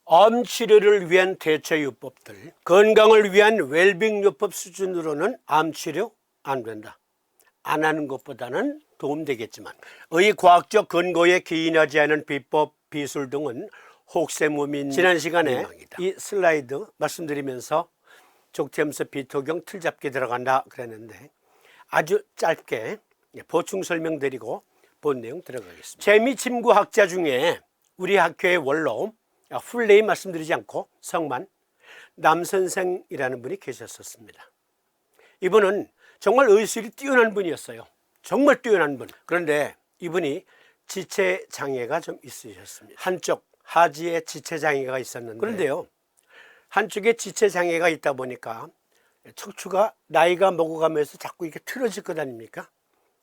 암 치료를 위한 대처요법들, 건강을 위한 웰빙요법 수준으로는 암 치료 안 된다. 안 하는 것보다는 도움되겠지만 의과학적 근거에 기인하지 않은 비법, 비술 등은 혹세무민. 지난 시간에 미망이다. 이 슬라이드 말씀드리면서 족태염소 비토경 틀잡기 들어간다 그랬는데 아주 짧게 보충 설명드리고 본 내용 들어가겠습니다. 재미침구학자 중에 우리 학교의 원로 풀네임 말씀드리지 않고 성만 남선생이라는 분이 계셨었습니다. 이분은 정말 의술이 뛰어난 분이었어요. 정말 뛰어난 분. 그런데 이분이 지체장애가 좀 있으셨습니다. 한쪽 하지에 지체장애가 있었는데, 그런데요 한쪽에 지체장애가 있다 보니까 척추가 나이가 먹어가면서 자꾸 이렇게 틀어질 것 아닙니까?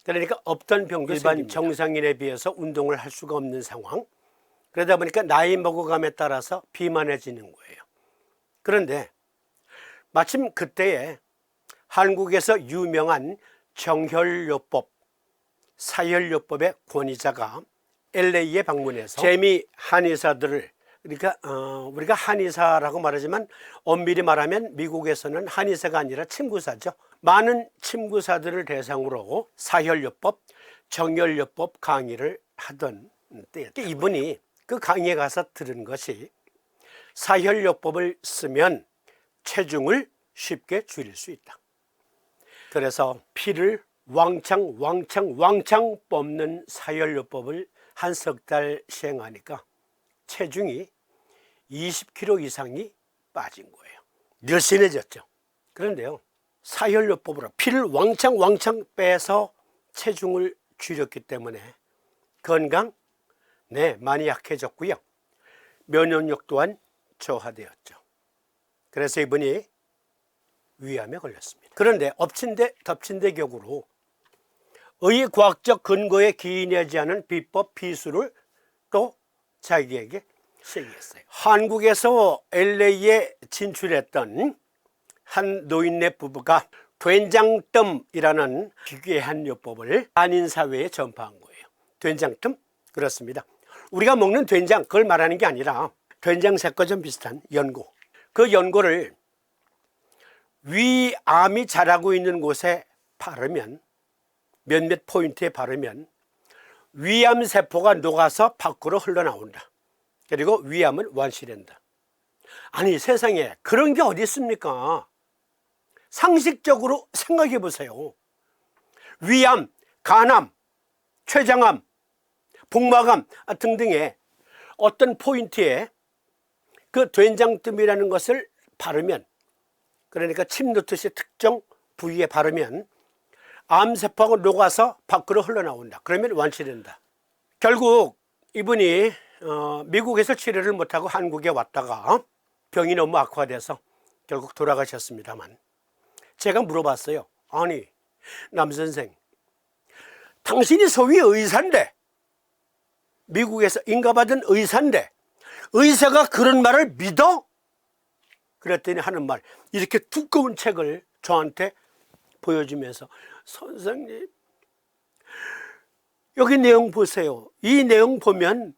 그러니까 없던 병도 일반 생깁니다. 정상인에 비해서 운동을 할 수가 없는 상황. 그러다 보니까 나이 먹어감에 따라서 비만해지는 거예요. 그런데 마침 그때에 한국에서 유명한 정혈요법, 사혈요법의 권위자가 LA에 방문해서 재미 한의사들을, 그러니까 우리가 한의사라고 말하지만 엄밀히 말하면 미국에서는 한의사가 아니라 침구사죠. 많은 침구사들을 대상으로 사혈요법, 정혈요법 강의를 하던 때였죠. 이분이 그 강의에 가서 들은 것이 사혈요법을 쓰면 체중을 쉽게 줄일 수 있다. 그래서 피를 왕창 뽑는 사혈요법을 한 석 달 시행하니까 체중이 20kg 이상이 빠진 거예요. 늘씬해졌죠. 그런데요 사혈요법으로 피를 왕창 빼서 체중을 줄였기 때문에 건강 많이 약해졌고요. 면역력 또한 저하되었죠. 그래서 이분이 위암에 걸렸습니다. 그런데 엎친 데 덮친 데 격으로 의과학적 근거에 기인하지 않은 비법, 비술을 또 자기에게 시행했어요. 한국에서 LA에 진출했던 한 노인네 부부가 된장뜸이라는 기괴한 요법을 한인사회에 전파한 거예요. 된장뜸? 그렇습니다. 우리가 먹는 된장, 그걸 말하는 게 아니라 된장 색과 좀 비슷한 연고. 그 연고를 위암이 자라고 있는 곳에 바르면, 몇몇 포인트에 바르면 위암 세포가 녹아서 밖으로 흘러나온다. 그리고 위암은 완치된다. 아니 세상에 그런 게 어디 있습니까? 상식적으로 생각해 보세요. 위암, 간암, 췌장암, 복막암 등등의 어떤 포인트에 그 된장뜸이라는 것을 바르면, 그러니까 침 놓듯이 특정 부위에 바르면 암세포가 녹아서 밖으로 흘러나온다. 그러면 완치된다. 결국 이분이 미국에서 치료를 못하고 한국에 왔다가 병이 너무 악화돼서 결국 돌아가셨습니다만, 제가 물어봤어요. 아니 남선생, 당신이 소위 의사인데, 미국에서 인가받은 의사인데 의사가 그런 말을 믿어? 그랬더니 하는 말, 이렇게 두꺼운 책을 저한테 보여주면서, 선생님 여기 내용 보세요. 이 내용 보면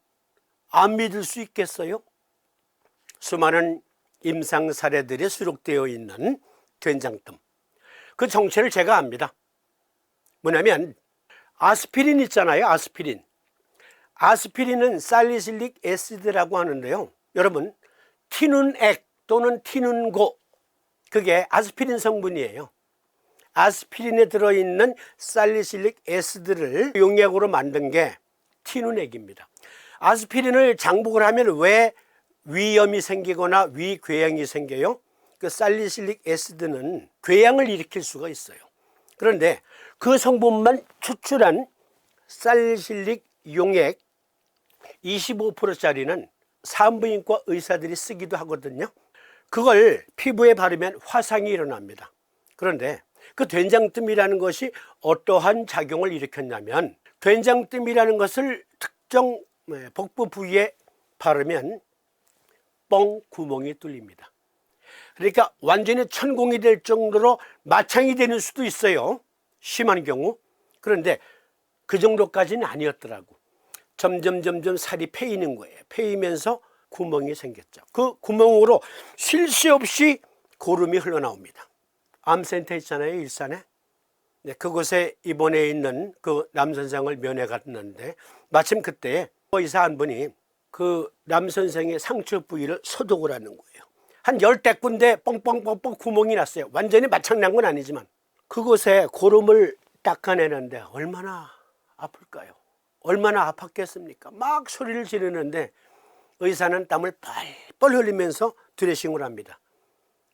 안 믿을 수 있겠어요? 수많은 임상 사례들이 수록되어 있는 된장뜸, 그 정체를 제가 압니다. 뭐냐면 아스피린 있잖아요. 아스피린은 살리실릭 애시드라고 하는데요, 여러분 티눈액 또는 티눈고, 그게 아스피린 성분이에요. 아스피린에 들어있는 살리실릭 애시드를 용약으로 만든 게 티눈액입니다. 아스피린을 장복을 하면 왜 위염이 생기거나 위궤양이 생겨요? 그 살리실릭 애시드는 궤양을 일으킬 수가 있어요. 그런데 그 성분만 추출한 살리실릭 용액 25%짜리는 산부인과 의사들이 쓰기도 하거든요. 그걸 피부에 바르면 화상이 일어납니다. 그런데 그 된장뜸이라는 것이 어떠한 작용을 일으켰냐면, 된장뜸이라는 것을 특정 복부 부위에 바르면 뻥 구멍이 뚫립니다. 그러니까 완전히 천공이 될 정도로 마창이 되는 수도 있어요, 심한 경우. 그런데 그 정도까지는 아니었더라고. 점점 살이 패이는 거예요. 패이면서 구멍이 생겼죠. 그 구멍으로 쉴 새 없이 고름이 흘러나옵니다. 암센터 있잖아요, 일산에. 네, 그곳에 입원해 있는 그 남 선생을 면회 갔는데 마침 그때 의사 한 분이 그 남 선생의 상처 부위를 소독을 하는 거예요. 한 10군데 뻥뻥뻥뻥 구멍이 났어요. 완전히 마창난 건 아니지만 그곳에 고름을 닦아내는데 얼마나 아플까요? 얼마나 아팠겠습니까? 막 소리를 지르는데 의사는 땀을 뻘뻘 흘리면서 드레싱을 합니다.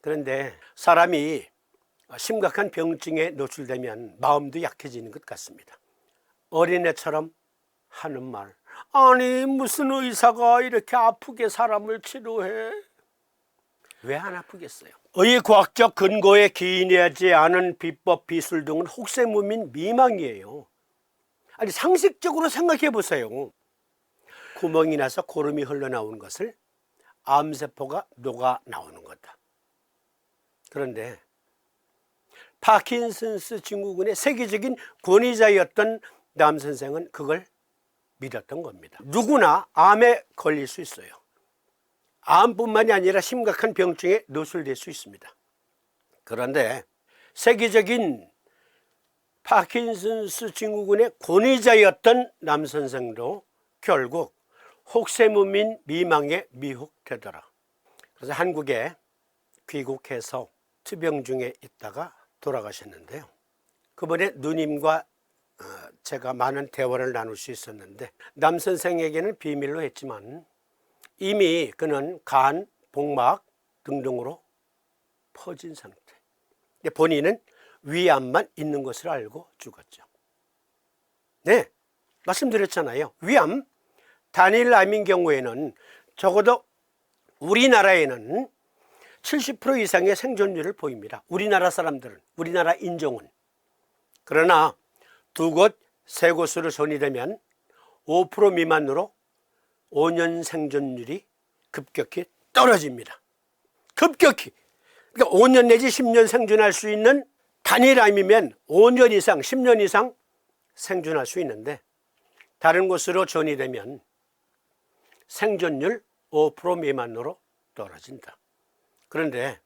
그런데 사람이 심각한 병증에 노출되면 마음도 약해지는 것 같습니다. 어린애처럼 하는 말, 아니 무슨 의사가 이렇게 아프게 사람을 치료해? 왜 안 아프겠어요? 의과학적 근거에 기인하지 않은 비법 비술 등은 혹세무민 미망이에요. 아니 상식적으로 생각해 보세요. 구멍이 나서 고름이 흘러나오는 것을 암세포가 녹아 나오는 거다. 그런데 파킨슨스 증후군의 세계적인 권위자였던 남 선생은 그걸 믿었던 겁니다. 누구나 암에 걸릴 수 있어요. 암뿐만이 아니라 심각한 병증에 노출될 수 있습니다. 그런데 세계적인 파킨슨스 증후군의 권위자였던 남 선생도 결국 혹세무민 미망에 미혹되더라. 그래서 한국에 귀국해서 투병 중에 있다가 돌아가셨는데요. 그분의 누님과 제가 많은 대화를 나눌 수 있었는데 남 선생에게는 비밀로 했지만 이미 그는 간, 복막 등등으로 퍼진 상태. 본인은 위암만 있는 것을 알고 죽었죠. 네, 말씀드렸잖아요. 위암, 단일암인 경우에는 적어도 우리나라에는 70% 이상의 생존율을 보입니다. 우리나라 사람들은, 우리나라 인종은. 그러나 두 곳, 세 곳으로 전이되면 5% 미만으로 5년 생존율이 급격히 떨어집니다. 급격히. 그러니까 5년 내지 10년 생존할 수 있는 단일암이면 5년 이상, 10년 이상 생존할 수 있는데 다른 곳으로 전이되면 생존율 5% 미만으로 떨어진다. 그런데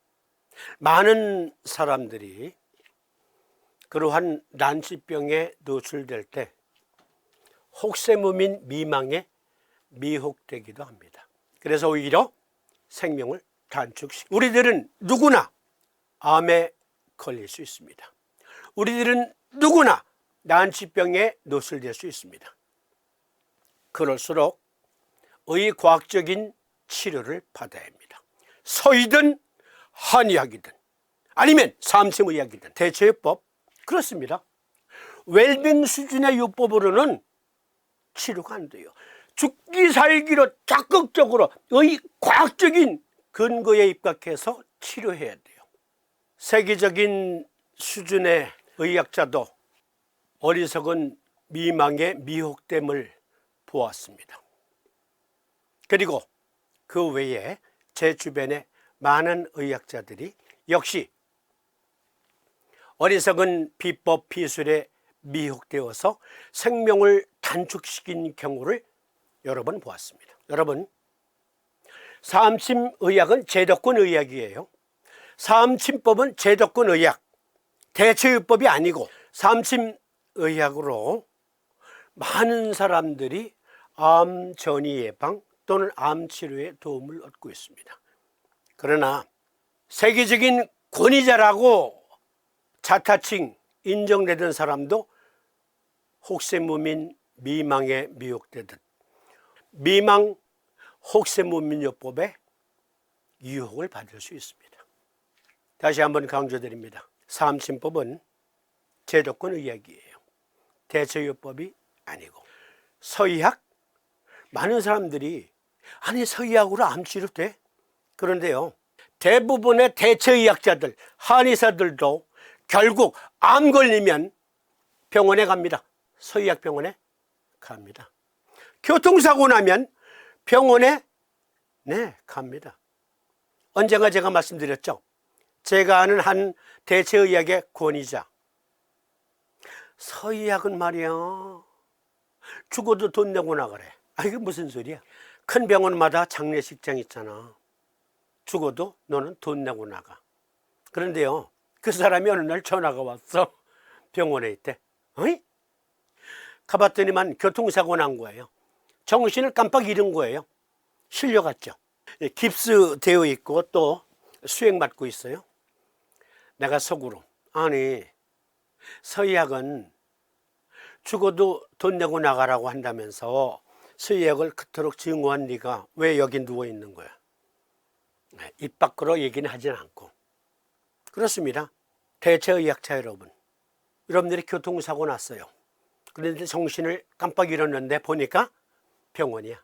많은 사람들이 그러한 난치병에 노출될 때 혹세무민 미망에 미혹되기도 합니다. 그래서 오히려 생명을 단축시키고 우리들은 누구나 암에 걸릴 수 있습니다. 우리들은 누구나 난치병에 노출될 수 있습니다. 그럴수록 의과학적인 치료를 받아야 합니다. 서이든 한의학이든 아니면 삼심의학이든 대처요법 그렇습니다. 웰빙 수준의 요법으로는 치료가 안 돼요. 죽기 살기로 적극적으로 의과학적인 근거에 입각해서 치료해야 돼요. 세계적인 수준의 의학자도 어리석은 미망의 미혹됨을 보았습니다. 그리고 그 외에 제 주변에 많은 의학자들이 역시 어리석은 비법 비술에 미혹되어서 생명을 단축시킨 경우를 여러 번 보았습니다. 여러분, 삼심의학은 제도권 의학이에요. 삼심법은 제도권 의학, 대처요법이 아니고 삼심의학으로 많은 사람들이 암 전이 예방 또는 암 치료에 도움을 얻고 있습니다. 그러나 세계적인 권위자라고 자타칭 인정되던 사람도 혹세무민 미망에 미혹되듯 미망 혹세무민요법에 유혹을 받을 수 있습니다. 다시 한번 강조드립니다. 삼심법은 제도권 의학이에요. 대처요법이 아니고. 서의학? 많은 사람들이 아니 서의학으로 암치료 돼? 그런데요, 대부분의 대처의학자들, 한의사들도 결국 암 걸리면 병원에 갑니다. 서의학 병원에 갑니다. 교통사고 나면 병원에 갑니다. 언젠가 제가 말씀드렸죠. 제가 아는 한 대체의학의 권위자, 서의학은 말이야 죽어도 돈 내고 나가래. 아, 이게 무슨 소리야? 큰 병원마다 장례식장 있잖아. 죽어도 너는 돈 내고 나가. 그런데요, 그 사람이 어느 날 전화가 왔어. 병원에 있대. 어이? 가봤더니만 교통사고 난 거예요. 정신을 깜빡 잃은 거예요. 실려갔죠. 깁스되어 있고 또 수액 맞고 있어요. 내가 속으로, 아니 서의학은 죽어도 돈 내고 나가라고 한다면서 서의학을 그토록 증오한 네가 왜 여기 누워 있는 거야? 입 밖으로 얘기는 하진 않고. 그렇습니다. 대체의학자 여러분, 여러분들이 교통사고 났어요. 그런데 정신을 깜빡 잃었는데 보니까 병원이야.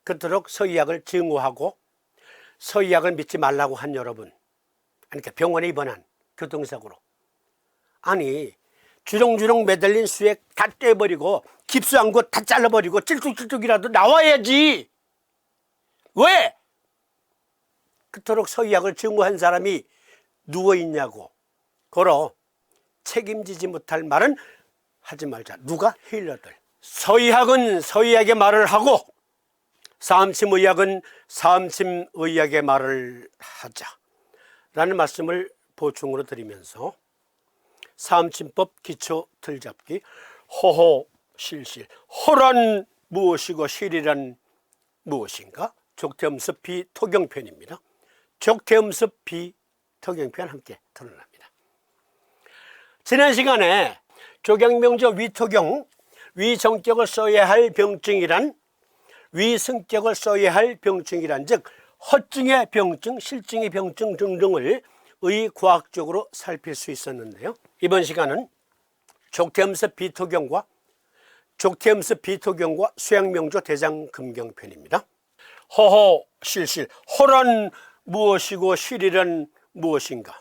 그토록 서의학을 증오하고 서의학을 믿지 말라고 한 여러분, 그러니까 병원에 입원한 교통사고로, 아니 주렁주렁 매달린 수액 다 떼버리고 깁스한 거 다 잘라버리고 찔쭉찔쭉이라도 나와야지. 왜 그토록 서의학을 증오한 사람이 누워있냐고. 걸어 책임지지 못할 말은 하지 말자. 누가? 힐러들. 서의학은 서의학의 말을 하고 사암침의학은 사암침의학의 말을 하자 라는 말씀을 보충으로 드리면서 사암침법 기초 틀잡기, 호호 실실. 호란 무엇이고 실이란 무엇인가? 족태음습 비토경편입니다. 족태음습 비토경편 함께 토론합니다. 지난 시간에 조경명조 위토경, 위성격을 써야 할 병증이란, 위성격을 써야 할 병증이란, 즉 허증의 병증, 실증의 병증 등등을 의과학적으로 살필 수 있었는데요. 이번 시간은 족태음습 비토경과 수양명조 대장금경편입니다. 허허 실실. 호란 무엇이고 실이란 무엇인가?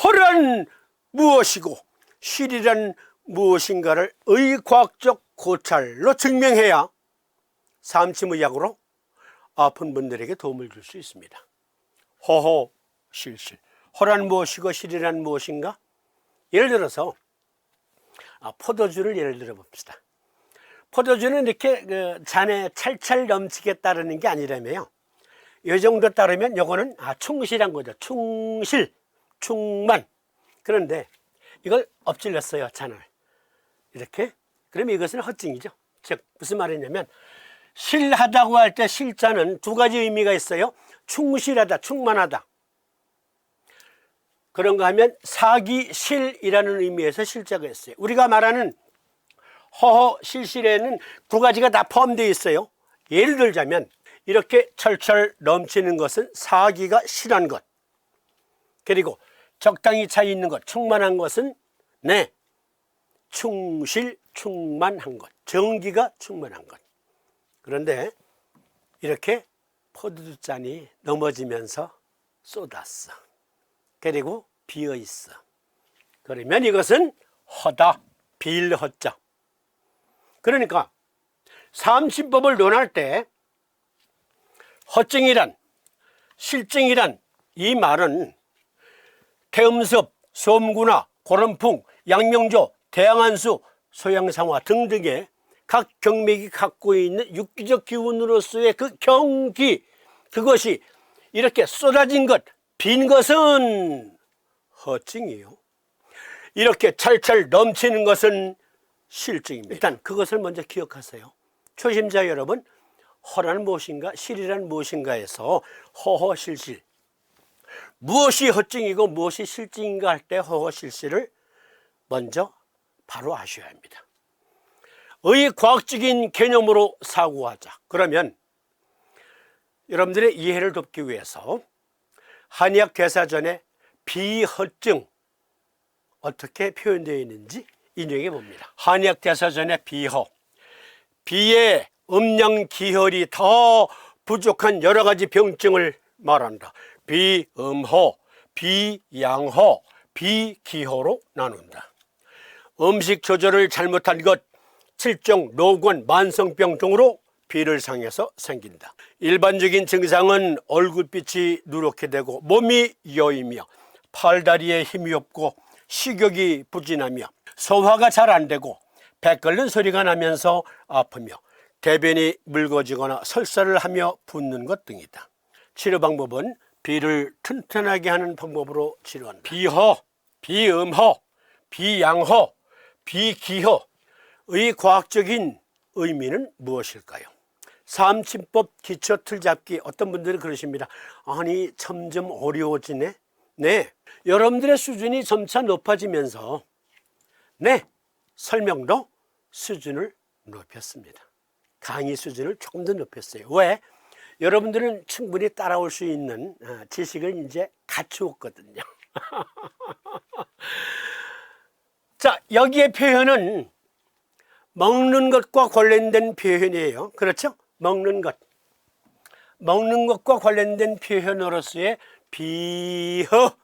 호란 무엇이고 실이란 무엇인가를 의과학적 고찰로 증명해야 사암침의학으로 아픈 분들에게 도움을 줄 수 있습니다. 허허 실실. 호란 무엇이고 실이란 무엇인가? 예를 들어서 포도주를 예를 들어 봅시다. 포도주는 이렇게 잔에 찰찰 넘치게 따르는 게 아니라며요. 이 정도 따르면 요거는 충실한 거죠. 충실, 충만. 그런데 이걸 엎질렀어요, 잔을. 이렇게. 그러면 이것은 허증이죠. 즉 무슨 말이냐면, 실하다고 할 때 실자는 두 가지 의미가 있어요. 충실하다, 충만하다. 그런가 하면 사기실이라는 의미에서 실자가 있어요. 우리가 말하는 허허 실실에는 두 가지가 다 포함되어 있어요. 예를 들자면 이렇게 철철 넘치는 것은 사기가 실한 것, 그리고 적당히 차 있는 것, 충만한 것은 충실, 충만한 것, 정기가 충만한 것. 그런데 이렇게 포도주 잔이 넘어지면서 쏟았어. 그리고 비어 있어. 그러면 이것은 허다, 빌허자. 그러니까 사암침법을 논할 때 허증이란, 실증이란 이 말은 태음습, 소음구나, 고름풍, 양명조, 대양한수, 소양상화 등등의 각 경맥이 갖고 있는 육기적 기운으로서의 그 경기, 그것이 이렇게 쏟아진 것, 빈 것은 허증이요. 이렇게 찰찰 넘치는 것은 실증입니다. 일단 그것을 먼저 기억하세요. 초심자 여러분, 허란 무엇인가, 실이란 무엇인가에서 허허실실, 무엇이 허증이고 무엇이 실증인가 할 때 허허실실을 먼저 바로 아셔야 합니다. 의과학적인 개념으로 사고하자. 그러면 여러분들의 이해를 돕기 위해서 한의학 대사전에 비허증 어떻게 표현되어 있는지 인용해 봅니다. 한의학 대사전의 비허, 비의 음양 기혈이 더 부족한 여러 가지 병증을 말한다. 비음허, 비양허, 비기허로 나눈다. 음식 조절을 잘못한 것, 칠종, 노곤, 만성병 등으로 비를 상해서 생긴다. 일반적인 증상은 얼굴빛이 누렇게 되고 몸이 여이며 팔다리에 힘이 없고 식욕이 부진하며 소화가 잘 안 되고 배 끓는 소리가 나면서 아프며 대변이 묽어지거나 설사를 하며 붓는 것 등이다. 치료 방법은 비를 튼튼하게 하는 방법으로 치료한다. 비허, 비음허, 비양허, 비기허의 과학적인 의미는 무엇일까요? 삼침법 기초 틀잡기. 어떤 분들은 그러십니다. 아니, 점점 어려워지네. 네, 여러분들의 수준이 점차 높아지면서 설명도 수준을 높였습니다. 강의 수준을 조금 더 높였어요. 왜? 여러분들은 충분히 따라올 수 있는 지식을 이제 갖추었거든요. 자, 여기에 표현은 먹는 것과 관련된 표현이에요. 그렇죠? 먹는 것과 관련된 표현으로서의 비허.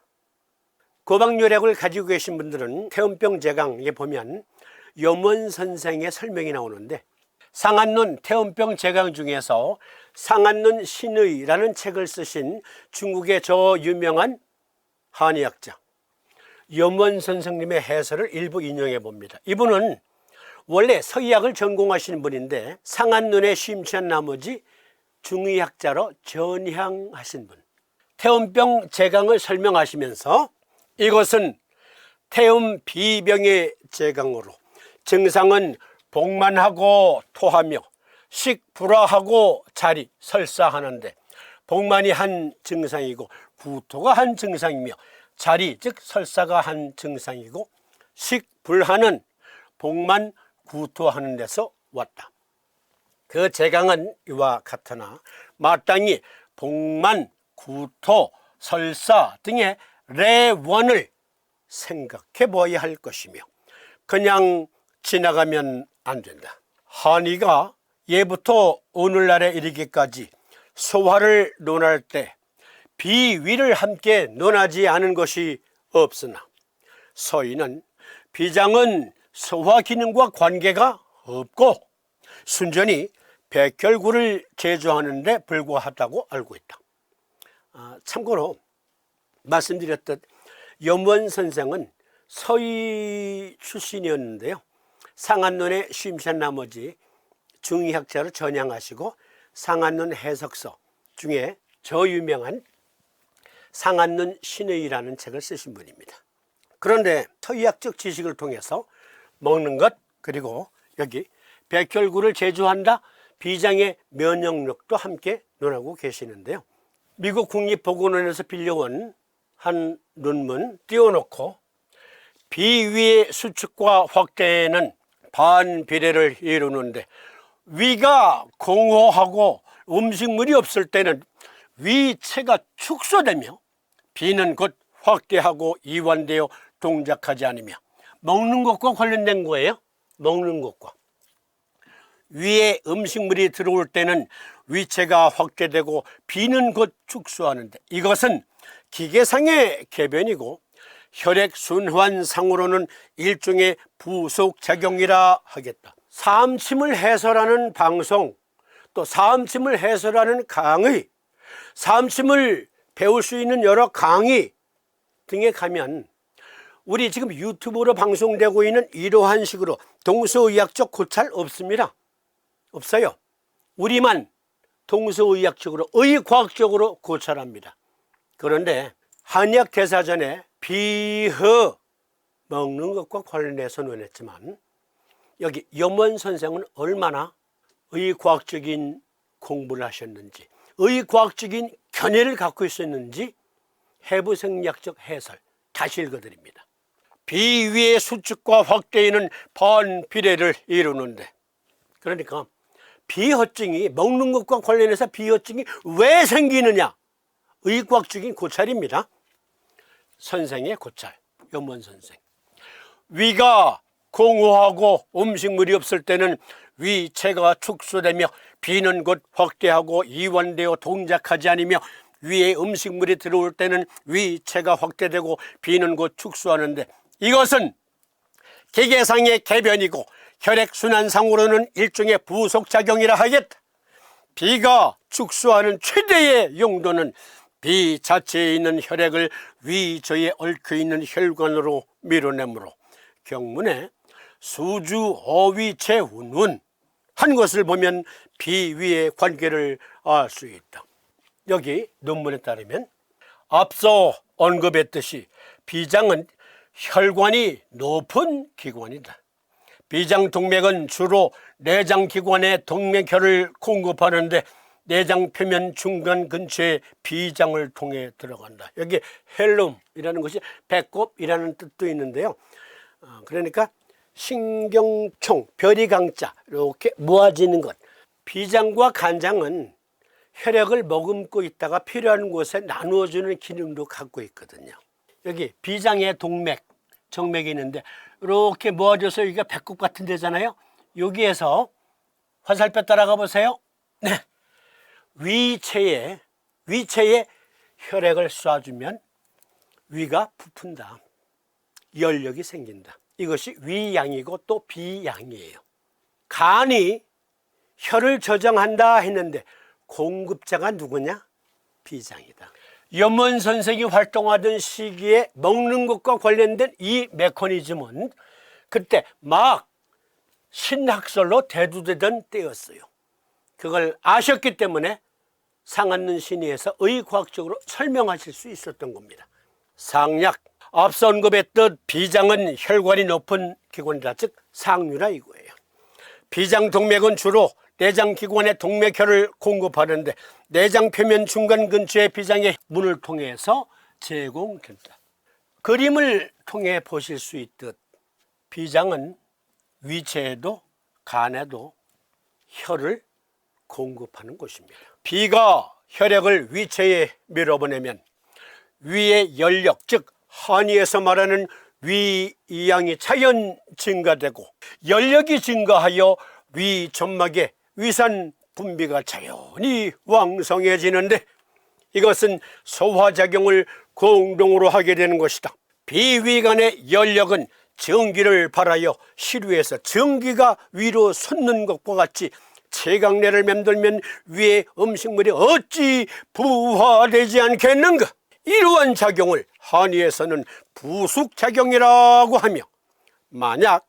고박요약을 가지고 계신 분들은 태음병 제강에 보면 염원 선생의 설명이 나오는데, 상한론 태음병 제강 중에서 상한론 신의라는 책을 쓰신 중국의 저 유명한 한의학자 염원 선생님의 해설을 일부 인용해 봅니다. 이분은 원래 서의학을 전공하시는 분인데 상한론에 심취한 나머지 중의학자로 전향하신 분. 태음병 제강을 설명하시면서 이것은 태음 비병의 제강으로 증상은 복만하고 토하며 식불화하고 자리 설사하는데, 복만이 한 증상이고 구토가 한 증상이며 자리 즉 설사가 한 증상이고 식불화는 복만 구토하는 데서 왔다. 그 제강은 이와 같으나 마땅히 복만 구토 설사 등의 레원을 생각해 봐야 할 것이며 그냥 지나가면 안 된다. 한의가 예부터 오늘날에 이르기까지 소화를 논할 때 비위를 함께 논하지 않은 것이 없으나 서의는 비장은 소화 기능과 관계가 없고 순전히 백혈구를 제조하는 데 불과하다고 알고 있다. 참고로 말씀드렸듯 염원 선생은 서의 출신이었는데요, 상한론에 심취한 나머지 중의학자로 전향하시고 상한론 해석서 중에 저 유명한 상한론 신의라는 책을 쓰신 분입니다. 그런데 서의학적 지식을 통해서 먹는 것, 그리고 여기 백혈구를 제조한다, 비장의 면역력도 함께 논하고 계시는데요, 미국 국립보건원에서 빌려온 한 논문 띄워놓고 비위의 수축과 확대는 반비례를 이루는데 위가 공허하고 음식물이 없을 때는 위체가 축소되며 비는 곧 확대하고 이완되어 동작하지 않으며, 먹는 것과 관련된 거예요. 먹는 것과 위에 음식물이 들어올 때는 위체가 확대되고 비는 곧 축소하는데, 이것은 기계상의 개변이고 혈액순환상으로는 일종의 부속작용이라 하겠다. 사암침을 해설하는 방송, 또 사암침을 해설하는 강의, 사암침을 배울 수 있는 여러 강의 등에 가면 우리 지금 유튜브로 방송되고 있는 이러한 식으로 동서의학적 고찰 없습니다. 없어요. 우리만 동서의학적으로 의과학적으로 고찰합니다. 그런데 한의학 대사전에 비허 먹는 것과 관련해서 논했지만 여기 염원 선생은 얼마나 의과학적인 공부를 하셨는지, 의과학적인 견해를 갖고 있었는지 해부생리학적 해설 다시 읽어드립니다. 비위의 수축과 확대에는 반비례를 이루는데, 그러니까 비허증이, 먹는 것과 관련해서 비허증이 왜 생기느냐, 의과학적인 고찰입니다. 선생의 고찰, 염원 선생. 위가 공허하고 음식물이 없을 때는 위체가 축소되며 비는 곧 확대하고 이완되어 동작하지 않으며 위에 음식물이 들어올 때는 위체가 확대되고 비는 곧 축소하는데, 이것은 기계상의 개변이고 혈액순환상으로는 일종의 부속작용이라 하겠다. 비가 축소하는 최대의 용도는 비 자체에 있는 혈액을 위저에 얽혀있는 혈관으로 밀어내므로 경문에 수주 어위체 운운 한 것을 보면 비위의 관계를 알 수 있다. 여기 논문에 따르면 앞서 언급했듯이 비장은 혈관이 높은 기관이다. 비장동맥은 주로 내장기관에 동맥혈을 공급하는데 내장 표면 중간 근처에 비장을 통해 들어간다. 여기 헬룸이라는 것이 배꼽이라는 뜻도 있는데요. 그러니까 신경총, 별이강자 이렇게 모아지는 것. 비장과 간장은 혈액을 머금고 있다가 필요한 곳에 나누어주는 기능도 갖고 있거든요. 여기 비장의 동맥, 정맥이 있는데 이렇게 모아져서 여기가 배꼽 같은 데잖아요. 여기에서 화살표 따라가 보세요. 네, 위체에 혈액을 쏴주면 위가 부푼다. 열력이 생긴다. 이것이 위양이고 또 비양이에요. 간이 혈을 저장한다 했는데 공급자가 누구냐? 비장이다. 염원 선생이 활동하던 시기에 먹는 것과 관련된 이 메커니즘은 그때 막 신학설로 대두되던 때였어요. 그걸 아셨기 때문에 상한는 신의에서 의과학적으로 설명하실 수 있었던 겁니다. 상약, 앞서 언급했듯 비장은 혈관이 높은 기관이다. 즉 상류라 이거예요. 비장동맥은 주로 내장기관에 동맥혈을 공급하는데 내장 표면 중간 근처의 비장의 문을 통해서 제공된다. 그림을 통해 보실 수 있듯 비장은 위체에도 간에도 혈을 공급하는 곳입니다. 비가 혈액을 위체에 밀어보내면 위의 열력, 즉 한의에서 말하는 위양이 자연 증가되고 열력이 증가하여 위 점막에 위산 분비가 자연히 왕성해지는데 이것은 소화작용을 공동으로 하게 되는 것이다. 비위간의 열력은 전기를 발하여 시류에서 전기가 위로 솟는 것과 같이 체강내를 맴돌면 위의 음식물이 어찌 부화되지 않겠는가. 이러한 작용을 한의에서는 부숙작용이라고 하며 만약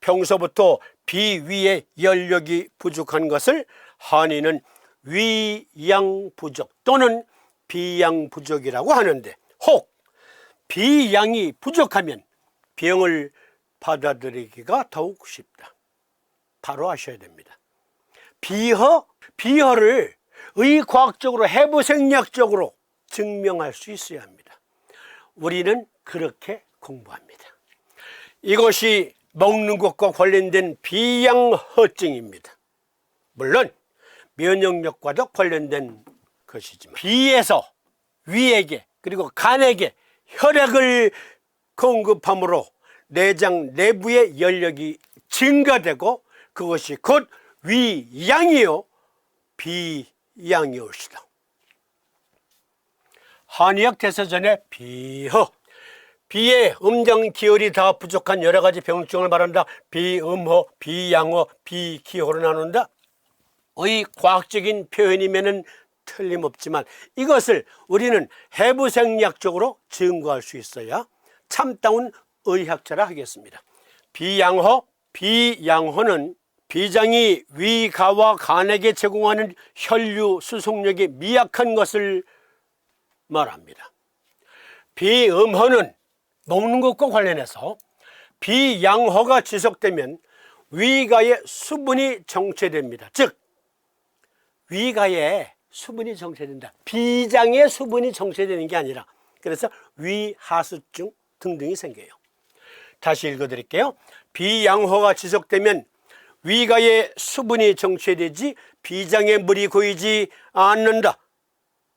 평소부터 비위의 열력이 부족한 것을 한의는 위양 부족 또는 비양 부족이라고 하는데 혹 비양이 부족하면 병을 받아들이기가 더욱 쉽다. 바로 아셔야 됩니다. 비허를 의과학적으로 해부생리학적으로 증명할 수 있어야 합니다. 우리는 그렇게 공부합니다. 이것이 먹는 것과 관련된 비양허증입니다. 물론 면역력과도 관련된 것이지만 비에서 위에게 그리고 간에게 혈액을 공급함으로 내장 내부의 열력이 증가되고 그것이 곧 위양이요 비양이옵시다. 한의학 대서전에 비허, 비의 음정 기혈이 다 부족한 여러 가지 병증을 말한다. 비음허, 비양허, 비기허로 나눈다. 의과학적인 표현이면은 틀림없지만 이것을 우리는 해부생리학적으로 증거할 수 있어야 참다운 의학자라 하겠습니다. 비양허, 비양허는 비장이 위가와 간에게 제공하는 혈류 수송력이 미약한 것을 말합니다. 비음허는 먹는 것과 관련해서 비양허가 지속되면 위가에 수분이 정체됩니다. 즉 위가에 수분이 정체된다. 비장에 수분이 정체되는 게 아니라 그래서 위하수증 등등이 생겨요. 다시 읽어드릴게요. 비양허가 지속되면 위가에 수분이 정체되지 비장에 물이 고이지 않는다.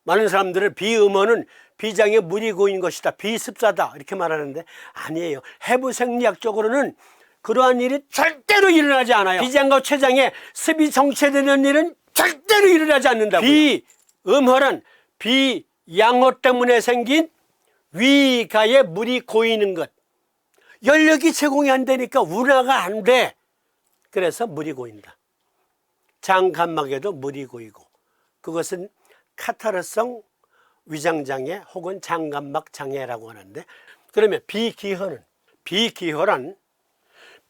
많은 사람들은 비음허는 비장에 물이 고인 것이다, 비습사다 이렇게 말하는데 아니에요. 해부생리학적으로는 그러한 일이 절대로 일어나지 않아요. 비장과 췌장에 습이 정체되는 일은 절대로 일어나지 않는다고요. 비음허란 비양허 때문에 생긴 위가에 물이 고이는 것. 열력이 제공이 안 되니까 운하가 안 돼. 그래서 물이 고인다. 장간막에도 물이 고이고 그것은 카타르성 위장장애 혹은 장간막 장애라고 하는데 그러면 비기허란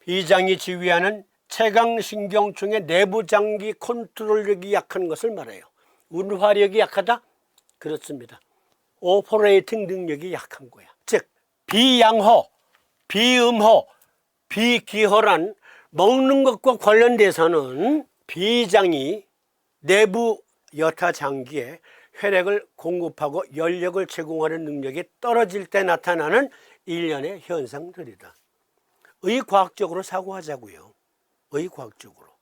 비장이 지휘하는 채강신경중의 내부장기 컨트롤력이 약한 것을 말해요. 운화력이 약하다? 그렇습니다. 오퍼레이팅 능력이 약한 거야. 즉 비양호, 비음호, 비기호란 먹는 것과 관련돼서는 비장이 내부 여타 장기에 혈액을 공급하고 연력을 제공하는 능력이 떨어질 때 나타나는 일련의 현상들이다. 의과학적으로 사고하자고요. 의과학적으로.